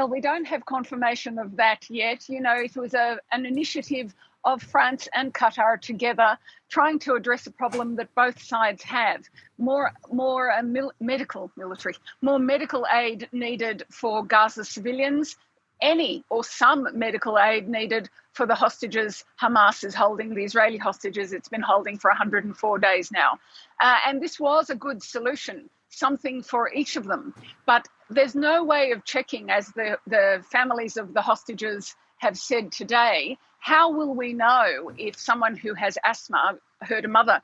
Well, we don't have confirmation of that yet. You know, it was an initiative of France and Qatar together trying to address a problem that both sides have. More medical aid needed for Gaza civilians, any or some medical aid needed for the hostages Hamas is holding, the Israeli hostages it's been holding for 104 days now. And this was a good solution, something for each of them. But there's no way of checking, as the families of the hostages have said today, how will we know if someone who has asthma, I heard a mother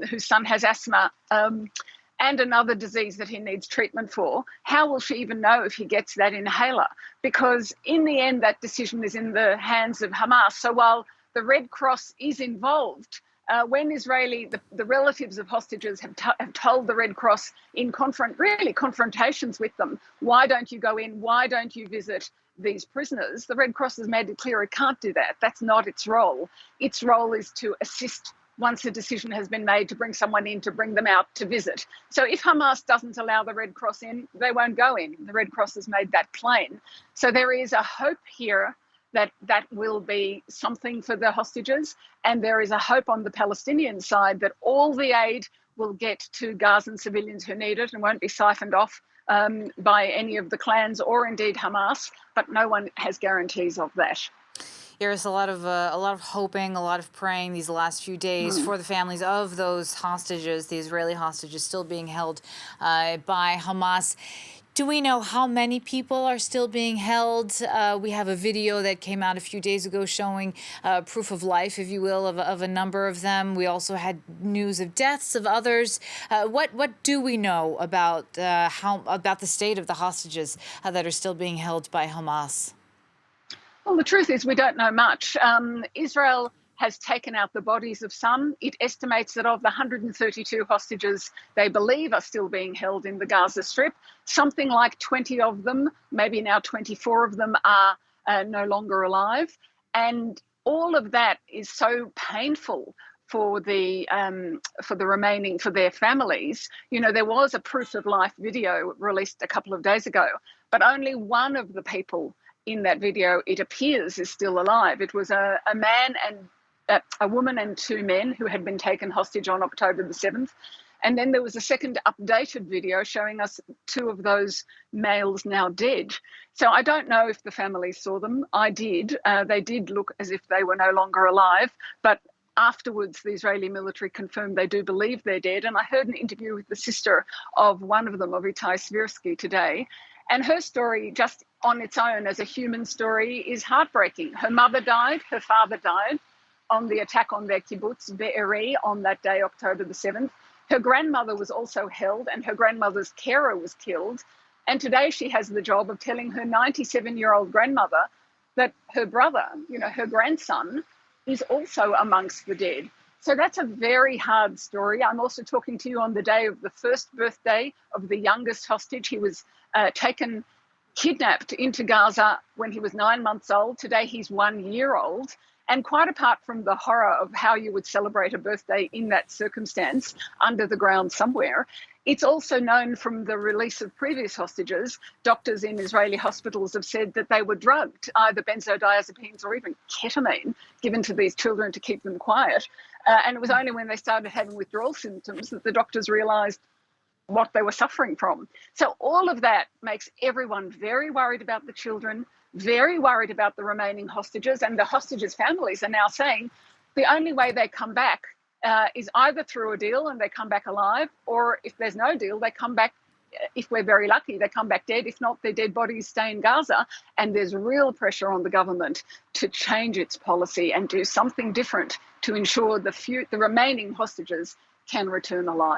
whose son has asthma and another disease that he needs treatment for, how will she even know if he gets that inhaler? Because in the end, that decision is in the hands of Hamas. So while the Red Cross is involved, when the relatives of hostages have told the Red Cross in confrontations with them, why don't you go in, why don't you visit these prisoners, the Red Cross has made it clear it can't do that. That's not its role. Its role is to assist once a decision has been made to bring someone in, to bring them out to visit. So if Hamas doesn't allow the Red Cross in, they won't go in. The Red Cross has made that plain. So there is a hope here that will be something for the hostages. And there is a hope on the Palestinian side that all the aid will get to Gazan civilians who need it and won't be siphoned off by any of the clans or indeed Hamas. But no one has guarantees of that. There's a lot of hoping, a lot of praying these last few days for the families of those hostages, the Israeli hostages still being held by Hamas. Do we know how many people are still being held? We have a video that came out a few days ago showing proof of life, if you will, of a number of them. We also had news of deaths of others. What do we know about the state of the hostages that are still being held by Hamas? Well, the truth is we don't know much. Israel has taken out the bodies of some. It estimates that of the 132 hostages they believe are still being held in the Gaza Strip, something like 20 of them, maybe now 24 of them, are no longer alive. And all of that is so painful for their families. You know, there was a proof of life video released a couple of days ago, but only one of the people in that video, it appears, is still alive. It was a man and a woman and two men who had been taken hostage on October the 7th. And then there was a second updated video showing us two of those males now dead. So I don't know if the families saw them. I did. They did look as if they were no longer alive. But afterwards, the Israeli military confirmed they do believe they're dead. And I heard an interview with the sister of one of them, of Itai Svirsky, today. And her story, just on its own as a human story, is heartbreaking. Her mother died, her father died on the attack on their kibbutz, Be'eri, on that day, October the 7th. Her grandmother was also held and her grandmother's carer was killed. And today she has the job of telling her 97-year-old grandmother that her brother, you know, her grandson, is also amongst the dead. So that's a very hard story. I'm also talking to you on the day of the first birthday of the youngest hostage. He was kidnapped into Gaza when he was 9 months old. Today he's 1 year old. And quite apart from the horror of how you would celebrate a birthday in that circumstance, under the ground somewhere, it's also known from the release of previous hostages, doctors in Israeli hospitals have said that they were drugged, either benzodiazepines or even ketamine, given to these children to keep them quiet. And it was only when they started having withdrawal symptoms that the doctors realised what they were suffering from. So all of that makes everyone very worried about the children, very worried about the remaining hostages, and the hostages' families are now saying the only way they come back is either through a deal and they come back alive, or if there's no deal, they come back, if we're very lucky, they come back dead. If not, their dead bodies stay in Gaza. And there's real pressure on the government to change its policy and do something different to ensure the remaining hostages can return alive.